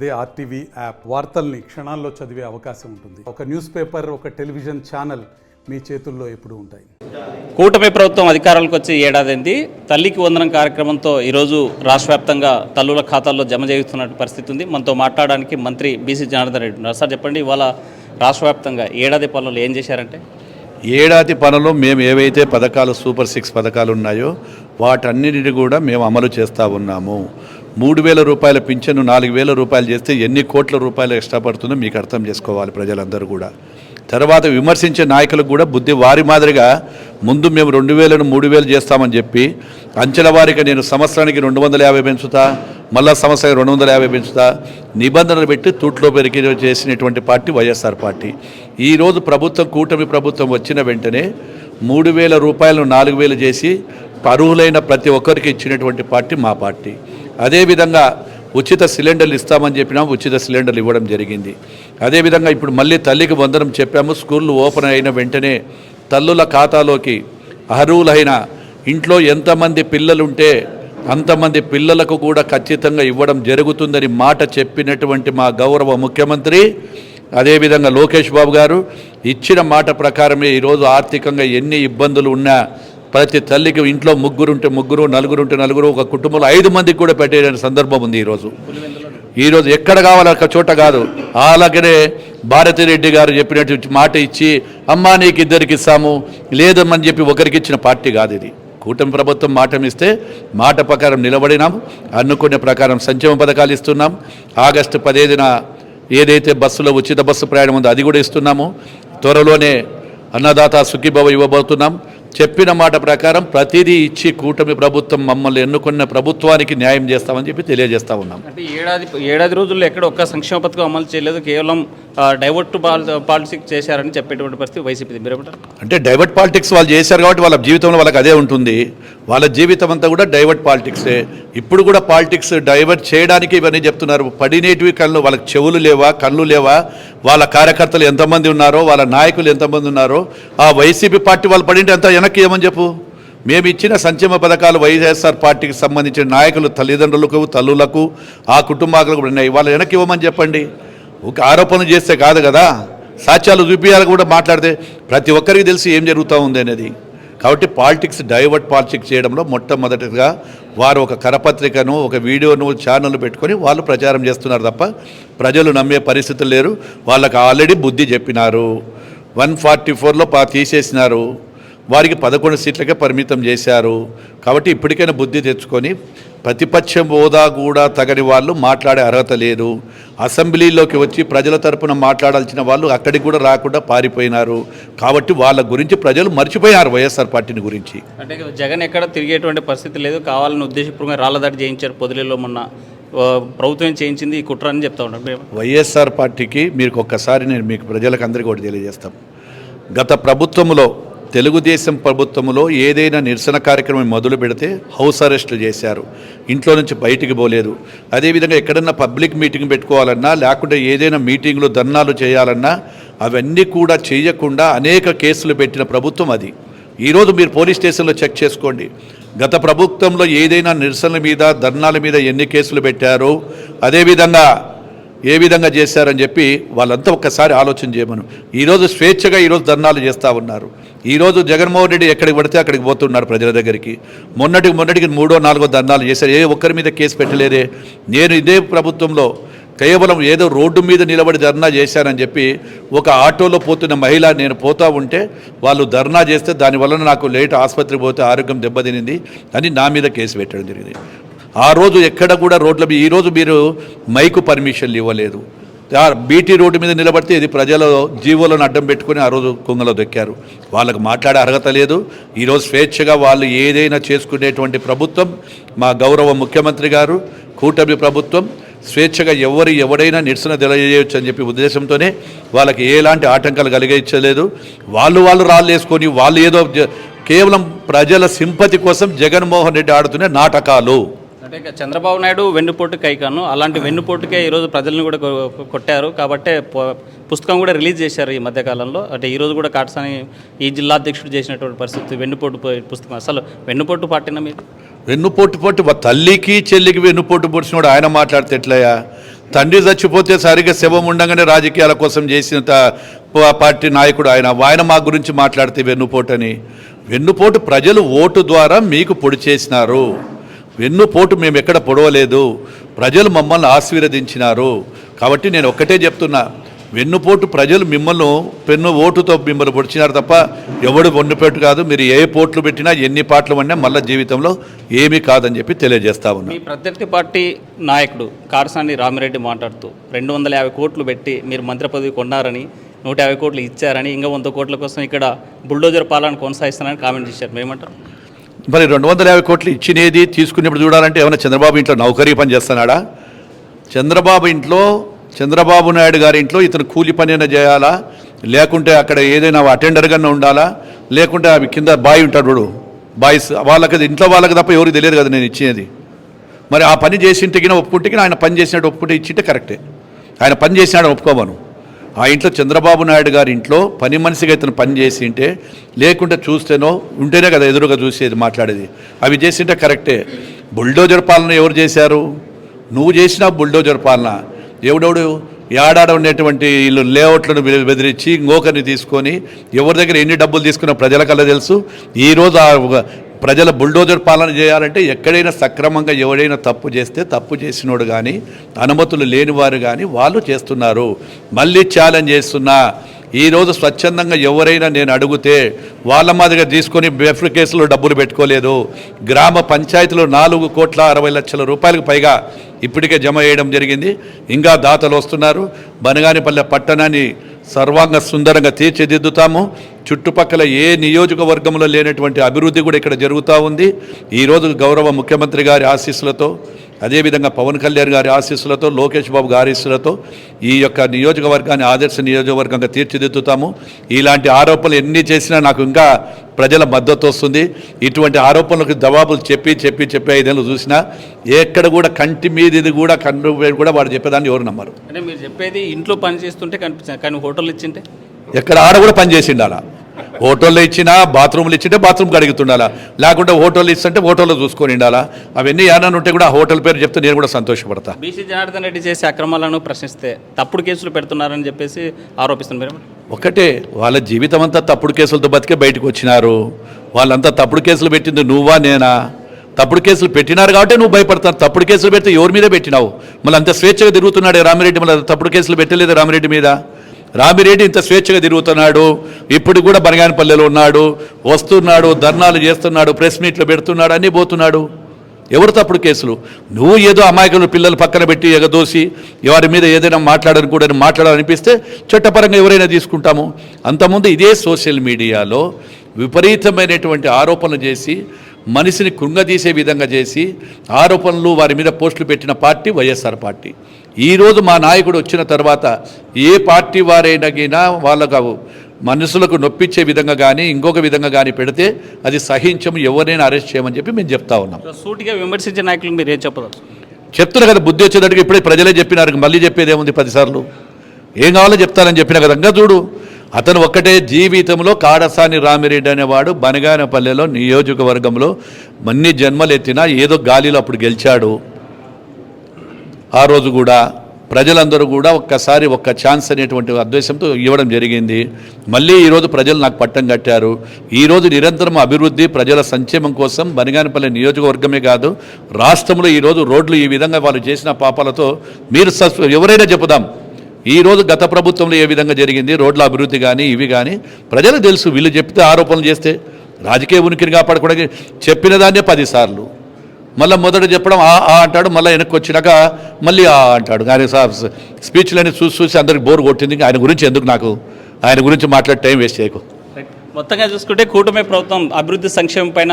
అదే RTV app వార్తల్ని క్షణాల్లో చదివే అవకాశం ఉంటుంది. ఒక న్యూస్ పేపర్, ఒక టెలివిజన్ ఛానల్ మీ చేతుల్లో ఎప్పుడూ ఉంటాయి. కూటమి ప్రభుత్వం అధికారంలోకి వచ్చి ఏడాదింది. తల్లికి వందనం కార్యక్రమంతో ఈరోజు రాష్ట్ర వ్యాప్తంగా తల్లుల ఖాతాల్లో జమ చేస్తున్న పరిస్థితి ఉంది. మనతో మాట్లాడడానికి మంత్రి బీసీ జనార్దన్ రెడ్డి ఉన్నారు. సార్ చెప్పండి, ఇవాళ రాష్ట్ర వ్యాప్తంగా ఏడాది పనులు ఏం చేశారంటే? ఏడాది పనులు మేము ఏవైతే పథకాలు సూపర్ 6 పథకాలు ఉన్నాయో వాటన్నిటిని కూడా మేము అమలు చేస్తూ ఉన్నాము. 3,000 రూపాయల పింఛను 4,000 రూపాయలు చేస్తే ఎన్ని కోట్ల రూపాయలు ఎక్స్ట్రా పడుతుందో మీకు అర్థం చేసుకోవాలి ప్రజలందరూ కూడా. తర్వాత విమర్శించే నాయకులకు కూడా బుద్ధి వారి మాదిరిగా ముందు మేము 2,000ను 3,000 చేస్తామని చెప్పి అంచెల వారిగా నేను సంవత్సరానికి 250 పెంచుతా, మళ్ళా సంవత్సరానికి 250 పెంచుతా నిబంధనలు పెట్టి తూట్లో పెరిగి చేసినటువంటి పార్టీ వైఎస్ఆర్ పార్టీ. ఈరోజు ప్రభుత్వం, కూటమి ప్రభుత్వం వచ్చిన వెంటనే 3,000 రూపాయలను 4,000 చేసి అర్హులైన ప్రతి ఒక్కరికి ఇచ్చినటువంటి పార్టీ మా పార్టీ. అదేవిధంగా ఉచిత సిలిండర్లు ఇస్తామని చెప్పినాము, ఉచిత సిలిండర్లు ఇవ్వడం జరిగింది. అదేవిధంగా ఇప్పుడు మళ్ళీ తల్లికి వందనం చెప్పాము. స్కూళ్ళు ఓపెన్ అయిన వెంటనే తల్లుల ఖాతాలోకి అర్హులైన ఇంట్లో ఎంతమంది పిల్లలుంటే అంతమంది పిల్లలకు కూడా ఖచ్చితంగా ఇవ్వడం జరుగుతుందని మాట చెప్పినటువంటి మా గౌరవ ముఖ్యమంత్రి అదేవిధంగా లోకేష్ బాబు గారు ఇచ్చిన మాట ప్రకారమే ఈరోజు ఆర్థికంగా ఎన్ని ఇబ్బందులు ఉన్నా ప్రతి తల్లికి ఇంట్లో ముగ్గురుంటే ముగ్గురు, నలుగురుంటే నలుగురు, ఒక కుటుంబంలో 5 మందికి కూడా పెట్టే సందర్భం ఉంది. ఈరోజు ఎక్కడ కావాలి ఒక చోట కాదు. అలాగనే భారతిరెడ్డి గారు చెప్పినట్టు మాట ఇచ్చి అమ్మా నీకు 2కి ఇస్తాము లేదమ్మని చెప్పి ఒకరికి ఇచ్చిన పార్టీ కాదు ఇది. కూటమి ప్రభుత్వం మాట ఇస్తే మాట ప్రకారం నిలబడినాం. అనుకునే ప్రకారం సంక్షేమ పథకాలు ఇస్తున్నాం. ఆగస్టు 15న ఏదైతే బస్సులో ఉచిత బస్సు ప్రయాణం ఉందో అది కూడా ఇస్తున్నాము. త్వరలోనే అన్నదాత సుఖీభవ ఇవ్వబోతున్నాం. చెప్పిన మాట ప్రకారం ప్రతిదీ ఇచ్చి కూటమి ప్రభుత్వం మమ్మల్ని ఎన్నుకున్న ప్రభుత్వానికి న్యాయం చేస్తామని చెప్పి తెలియజేస్తా ఉన్నాం. అంటే ఏడాది రోజుల్లో ఎక్కడ ఒక్క సంక్షేమ పథకం అమలు చేయలేదు, కేవలం డైవర్ట్ పాలిటిక్స్ చేశారని చెప్పేటువంటి పరిస్థితి వైసీపీ. అంటే డైవర్ట్ పాలిటిక్స్ వాళ్ళు చేశారు కాబట్టి వాళ్ళ జీవితంలో వాళ్ళకి అదే ఉంటుంది. వాళ్ళ జీవితం అంతా కూడా డైవర్ట్ పాలిటిక్సే. ఇప్పుడు కూడా పాలిటిక్స్ డైవర్ట్ చేయడానికి ఇవన్నీ చెప్తున్నారు. పడినేటివి కళ్ళు, వాళ్ళకి చెవులు లేవా, కళ్ళు లేవా, వాళ్ళ కార్యకర్తలు ఎంతమంది ఉన్నారో, వాళ్ళ నాయకులు ఎంతమంది ఉన్నారో, ఆ వైసీపీ పార్టీ వాళ్ళు పడింటే అంతా వెనక్కి ఏమని చెప్పు. మేము ఇచ్చిన సంక్షేమ పథకాలు వైఎస్ఆర్ పార్టీకి సంబంధించిన నాయకులు తల్లిదండ్రులకు, తల్లులకు, ఆ కుటుంబాలకు ఉన్నాయి. వాళ్ళు వెనక్కి ఇవ్వమని చెప్పండి. ఒక ఆరోపణలు చేస్తే కాదు కదా, సాక్ష్యాలు చూపించాలి కూడా. మాట్లాడితే ప్రతి ఒక్కరికి తెలిసి ఏం జరుగుతూ ఉంది అనేది. కాబట్టి పాలిటిక్స్, డైవర్ట్ పాలిటిక్స్ చేయడంలో మొట్టమొదటిగా వారు ఒక కరపత్రికను, ఒక వీడియోను, ఛానల్ పెట్టుకొని వాళ్ళు ప్రచారం చేస్తున్నారు తప్ప ప్రజలు నమ్మే పరిస్థితులు లేరు. వాళ్ళకి ఆల్రెడీ బుద్ధి చెప్పినారు. 144లో తీసేసినారు. వారికి 11 సీట్లకే పరిమితం చేశారు. కాబట్టి ఇప్పటికైనా బుద్ధి తెచ్చుకొని ప్రతిపక్షం హోదా కూడా తగని వాళ్ళు మాట్లాడే అర్హత లేదు. అసెంబ్లీలోకి వచ్చి ప్రజల తరపున మాట్లాడాల్సిన వాళ్ళు అక్కడికి కూడా రాకుండా పారిపోయినారు. కాబట్టి వాళ్ళ గురించి ప్రజలు మర్చిపోయారు వైఎస్ఆర్ పార్టీని గురించి. అంటే జగన్ ఎక్కడ తిరిగేటువంటి పరిస్థితి లేదు, కావాలని ఉద్దేశపూర్వకంగా రాళ్లదాడి చేయించారు. పొదిలిలో మొన్న ప్రభుత్వం చేయించింది ఈ కుట్ర అని చెప్తా ఉంటారు. వైఎస్ఆర్ పార్టీకి మీరు ఒక్కసారి నేను మీకు ప్రజలకు అందరికీ ఒకటి తెలియజేస్తాం. గత ప్రభుత్వంలో, తెలుగుదేశం ప్రభుత్వంలో ఏదైనా నిరసన కార్యక్రమం మొదలు పెడితే హౌస్ అరెస్టులు చేశారు. ఇంట్లో నుంచి బయటికి పోలేదు. అదేవిధంగా ఎక్కడన్నా పబ్లిక్ మీటింగ్ పెట్టుకోవాలన్నా, లేకుంటే ఏదైనా మీటింగ్లు, ధర్నాలు చేయాలన్నా అవన్నీ కూడా చేయకుండా అనేక కేసులు పెట్టిన ప్రభుత్వం అది. ఈరోజు మీరు పోలీస్ స్టేషన్లో చెక్ చేసుకోండి. గత ప్రభుత్వంలో ఏదైనా నిరసనల మీద, ధర్నాల మీద ఎన్ని కేసులు పెట్టారో, అదేవిధంగా ఏ విధంగా చేశారని చెప్పి వాళ్ళంతా ఒక్కసారి ఆలోచన చేయమను. ఈరోజు స్వేచ్ఛగా ఈరోజు ధర్నాలు చేస్తూ ఉన్నారు. ఈరోజు జగన్మోహన్ రెడ్డి ఎక్కడికి పడితే అక్కడికి పోతున్నారు ప్రజల దగ్గరికి. మొన్నటికి 3ో 4ో ధర్నాలు చేశారు. ఏ ఒక్కరి మీద కేసు పెట్టలేదే. నేను ఇదే ప్రభుత్వంలో కేవలం ఏదో రోడ్డు మీద నిలబడి ధర్నా చేశానని చెప్పి ఒక ఆటోలో పోతున్న మహిళ నేను పోతూ ఉంటే వాళ్ళు ధర్నా చేస్తే దానివల్ల నాకు లేట్ ఆసుపత్రికి పోతే ఆరోగ్యం దెబ్బతినింది అని నా మీద కేసు పెట్టడం జరిగింది. ఆ రోజు ఎక్కడ కూడా రోడ్ల మీద, ఈరోజు మీరు మైకు పర్మిషన్లు ఇవ్వలేదు. బీటీ రోడ్డు మీద నిలబడితే ఇది ప్రజల జీవులను అడ్డం పెట్టుకుని ఆ రోజు కొంగలో దొక్కారు. వాళ్ళకు మాట్లాడే అర్హత లేదు. ఈరోజు స్వేచ్ఛగా వాళ్ళు ఏదైనా చేసుకునేటువంటి ప్రభుత్వం మా గౌరవ ముఖ్యమంత్రి గారు, కూటమి ప్రభుత్వం. స్వేచ్ఛగా ఎవడైనా నిరసన తెలియజేయవచ్చు అని చెప్పి ఉద్దేశంతోనే వాళ్ళకి ఎలాంటి ఆటంకాలు కలిగించలేదు. వాళ్ళు రాళ్ళు వేసుకొని వాళ్ళు ఏదో కేవలం ప్రజల సింపతి కోసం జగన్మోహన్ రెడ్డి ఆడుతున్న నాటకాలు. అంటే చంద్రబాబు నాయుడు వెన్నుపోటు కైకాను, అలాంటి వెన్నుపోటుకే ఈరోజు ప్రజలను కూడా కొట్టారు. కాబట్టే పుస్తకం కూడా రిలీజ్ చేశారు ఈ మధ్యకాలంలో. అంటే ఈరోజు కూడా కాటసాని ఈ జిల్లా అధ్యక్షుడు చేసినటువంటి పరిస్థితి, వెన్నుపోటు పుస్తకం. అసలు వెన్నుపోటు పార్టీనా మీరు? వెన్నుపోటు తల్లికి చెల్లికి వెన్నుపోటు పొడిచినోడు ఆయన మాట్లాడితే ఎట్లయ్యా? తండ్రి చచ్చిపోతే సరిగ్గా శవం ఉండగానే రాజకీయాల కోసం చేసిన పార్టీ నాయకుడు ఆయన మా గురించి మాట్లాడితే వెన్నుపోటని. వెన్నుపోటు ప్రజలు ఓటు ద్వారా మీకు పొడి చేసినారు. వెన్నుపోటు మేము ఎక్కడ పొడవలేదు, ప్రజలు మమ్మల్ని ఆశీర్వదించినారు. కాబట్టి నేను ఒక్కటే చెప్తున్నా, వెన్నుపోటు ప్రజలు మిమ్మల్ని ఓటుతో మిమ్మల్ని పొడిచినారు తప్ప ఎవడు వెన్నుపోటు కాదు. మీరు ఏ పోట్లు పెట్టినా ఎన్ని పాటలు పడినా మళ్ళీ జీవితంలో ఏమీ కాదని చెప్పి తెలియజేస్తా ఉన్నా. మీ ప్రత్యర్థి పార్టీ నాయకుడు కారసాని రామిరెడ్డి మాట్లాడుతూ 250 కోట్లు పెట్టి మీరు మంత్రి పదవి కొన్నారని, 150 కోట్లు ఇచ్చారని, ఇంకా 100 కోట్ల కోసం ఇక్కడ బుల్డోజర్ పాలన కొనసాగిస్తారని కామెంట్ చేశారు. మేమంటారు? మరి 250 కోట్లు ఇచ్చినేది తీసుకునేప్పుడు చూడాలంటే ఏమైనా చంద్రబాబు ఇంట్లో నౌకరీ పని చేస్తున్నాడా? చంద్రబాబు నాయుడు గారి ఇంట్లో ఇతను కూలి పని అయినా చేయాలా, లేకుంటే అక్కడ ఏదైనా అటెండర్గా ఉండాలా, లేకుంటే అవి కింద బాయ్ ఉంటాడు బాయ్స్ వాళ్ళకి ఇంట్లో వాళ్ళకి తప్ప ఎవరికి తెలియదు కదా నేను ఇచ్చేది. మరి ఆ పని చేసింటే ఒప్పుకుంటే ఆయన పని చేసినట్టు ఒప్పుకుంటే ఇచ్చింటే కరెక్టే. ఆయన పని చేసినాడు ఒప్పుకోమను. ఆ ఇంట్లో చంద్రబాబు నాయుడు గారి ఇంట్లో పని మనిషిగా ఇతను పని చేసింటే, లేకుంటే చూస్తేనో ఉంటేనే కదా ఎదురుగా చూసేది మాట్లాడేది. అవి చేసింటే కరెక్టే. బుల్డోజర్ పాలన ఎవరు చేశారు? నువ్వు చేసిన బుల్డోజర్ పాలన. ఎవడెవడు ఏడాడ ఉండేటువంటి వీళ్ళు లేఅవుట్లను బెదిరించి ఇంకొకరిని తీసుకొని ఎవరి దగ్గర ఎన్ని డబ్బులు తీసుకున్న ప్రజలకల్లా తెలుసు. ఈరోజు ప్రజల బుల్డోజర్ పాలన చేయాలంటే ఎక్కడైనా సక్రమంగా ఎవడైనా తప్పు చేస్తే తప్పు చేసినోడు కానీ అనుమతులు లేనివారు కానీ వాళ్ళు చేస్తున్నారు. మళ్ళీ ఛాలెంజ్ చేస్తున్నా, ఈరోజు స్వచ్ఛందంగా ఎవరైనా నేను అడిగితే వాళ్ళ మాదిరిగా తీసుకొని బెఫ్ట్ కేసులో డబ్బులు పెట్టుకోలేదు. గ్రామ పంచాయతీలో 4,60,00,000 రూపాయలకు పైగా ఇప్పటికే జమ చేయడం జరిగింది. ఇంకా దాతలు వస్తున్నారు. బనగానిపల్లె పట్టణాన్ని సర్వాంగ సుందరంగా తీర్చిదిద్దుతాము. చుట్టుపక్కల ఏ నియోజకవర్గంలో లేనటువంటి అభివృద్ధి కూడా ఇక్కడ జరుగుతూ ఉంది. ఈరోజు గౌరవ ముఖ్యమంత్రి గారి ఆశీస్సులతో, అదేవిధంగా పవన్ కళ్యాణ్ గారి ఆశీస్సులతో, లోకేష్ బాబు గారి ఆశీస్సులతో ఈ యొక్క నియోజకవర్గాన్ని ఆదర్శ నియోజకవర్గంగా తీర్చిదిద్దుతాము. ఇలాంటి ఆరోపణలు ఎన్ని చేసినా నాకు ఇంకా ప్రజల మద్దతు వస్తుంది. ఇటువంటి ఆరోపణలకు జవాబులు చెప్పి 5 ఏళ్ళు చూసినా ఎక్కడ కూడా కంటి మీద ఇది కూడా కన్ను కూడా వాడు చెప్పేదాన్ని ఎవరు నమ్మరు. అంటే మీరు చెప్పేది ఇంట్లో పని చేస్తుంటే కనిపించారు, కానీ హోటల్ ఇచ్చింటే ఎక్కడ ఆడ కూడా పని చేసిండాలా. హోటల్లో ఇచ్చినా బాత్రూమ్లు ఇచ్చింటే బాత్రూమ్ కడుగుతుండాలా, లేకుంటే హోటల్లో ఇస్తుంటే హోటల్లో చూసుకొని ఉండాలా. అవన్నీ ఏమైనా ఉంటే కూడా ఆ హోటల్ పేరు చెప్తే నేను కూడా సంతోషపడతా. బీసీ జనార్దన్ రెడ్డి చేసే అక్రమాలను ప్రశ్నిస్తే తప్పుడు కేసులు పెడుతున్నారని చెప్పేసి ఆరోపిస్తున్నారు. ఒకటే, వాళ్ళ జీవితం అంతా తప్పుడు కేసులతో బతికే బయటకు వచ్చినారు. వాళ్ళంతా తప్పుడు కేసులు పెట్టింది నువ్వా నేనా? తప్పుడు కేసులు పెట్టినారు కాబట్టి నువ్వు భయపడతావు. తప్పుడు కేసులు పెడితే ఎవరి మీద పెట్టినావు? మళ్ళీ అంత స్వేచ్ఛగా తిరుగుతున్నాడు రామిరెడ్డి. మళ్ళీ తప్పుడు కేసులు పెట్టలేదు రామిరెడ్డి మీద. రామిరెడ్డి ఇంత స్వేచ్ఛగా తిరుగుతున్నాడు. ఇప్పుడు కూడా బనగానపల్లెలో ఉన్నాడు, వస్తున్నాడు, ధర్నాలు చేస్తున్నాడు, ప్రెస్ మీట్లు పెడుతున్నాడు, అన్నీ పోతున్నాడు. ఎవరు తప్పుడు కేసులు? నువ్వు ఏదో అమాయకులు పిల్లలు పక్కన పెట్టి ఎగదోసి ఎవరి మీద ఏదైనా మాట్లాడాలనిపిస్తే చట్టపరంగా ఎవరైనా తీసుకుంటాము. అంతకుముందు ఇదే సోషల్ మీడియాలో విపరీతమైనటువంటి ఆరోపణలు చేసి మనిషిని కృంగదీసే విధంగా చేసి ఆరోపణలు వారి మీద పోస్టులు పెట్టిన పార్టీ వైఎస్ఆర్ పార్టీ. ఈరోజు మా నాయకుడు వచ్చిన తర్వాత ఏ పార్టీ వారైనా వాళ్ళకు మనుషులకు నొప్పించే విధంగా కానీ ఇంకొక విధంగా కానీ పెడితే అది సహించము, ఎవరైనా అరెస్ట్ చేయమని చెప్పి మేము చెప్తా ఉన్నాం. సూటిగా విమర్శించే నాయకులు మీరు ఏం చెప్పదు? చెప్తున్నా కదా, బుద్ధి వచ్చేటట్టుగా ఇప్పుడే ప్రజలే చెప్పినారు. మళ్ళీ చెప్పేది ఏముంది? 10 సార్లు ఏం కావాలో చెప్తారని చెప్పిన కదా. ఇంకా చూడు, అతను ఒక్కటే జీవితంలో కారసాని రామిరెడ్డి అనేవాడు బనగానపల్లెలో నియోజకవర్గంలో అన్ని జన్మలు ఎత్తినా ఏదో గాలిలో అప్పుడు గెలిచాడు. ఆ రోజు కూడా ప్రజలందరూ కూడా ఒక్క ఛాన్స్ అనేటువంటి ఉద్దేశంతో ఇవ్వడం జరిగింది. మళ్ళీ ఈరోజు ప్రజలు నాకు పట్టం కట్టారు. ఈరోజు నిరంతరం అభివృద్ధి, ప్రజల సంక్షేమం కోసం బనగానపల్లె నియోజకవర్గమే కాదు రాష్ట్రంలో ఈరోజు రోడ్లు ఈ విధంగా వాళ్ళు చేసిన పాపాలతో మీరు ఎవరైనా చెప్పుదాం. ఈరోజు గత ప్రభుత్వంలో ఏ విధంగా జరిగింది రోడ్ల అభివృద్ధి కానీ ఇవి కానీ ప్రజలకు తెలుసు. వీళ్ళు చెప్తే ఆరోపణలు చేస్తే రాజకీయ ఉనికిని కాపాడుకోవడానికి చెప్పిన దాన్నే 10 సార్లు మళ్ళీ మొదట చెప్పడం ఆ అంటాడు, మళ్ళీ వెనక్కి వచ్చినాక మళ్ళీ అంటాడు. ఆయన స్పీచ్లన్నీ చూసి అందరికి బోర్ కొట్టింది. ఆయన గురించి మాట్లాడే టైం వేస్ట్ చేయకు. మొత్తంగా చూసుకుంటే కూటమి ప్రభుత్వం అభివృద్ధి సంక్షేమం పైన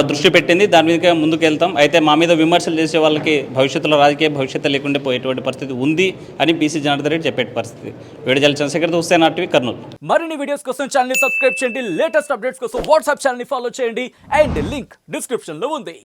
దృష్టి పెట్టింది. దాని మీద ముందుకు వెళ్తాం. అయితే మా మీద విమర్శలు చేసే వాళ్ళకి భవిష్యత్తులో రాజకీయ భవిష్యత్తు లేకుండా పోయేటువంటి పరిస్థితి ఉంది అని బీసీ జనార్దన్ రెడ్డి చెప్పే పరిస్థితి. వేడిజల చంద్రశేఖర్, హుస్సేన్ ఆర్టీవీ, కర్నూలు. మరిన్ని వీడియోస్ కోసం ఛానల్ ని సబ్స్క్రైబ్ చేయండి. లేటెస్ట్ అప్డేట్స్ కోసం వాట్సాప్ ఛానల్ ని ఫాలో చేయండి. అండ్ లింక్ డిస్క్రిప్షన్ లో ఉంది.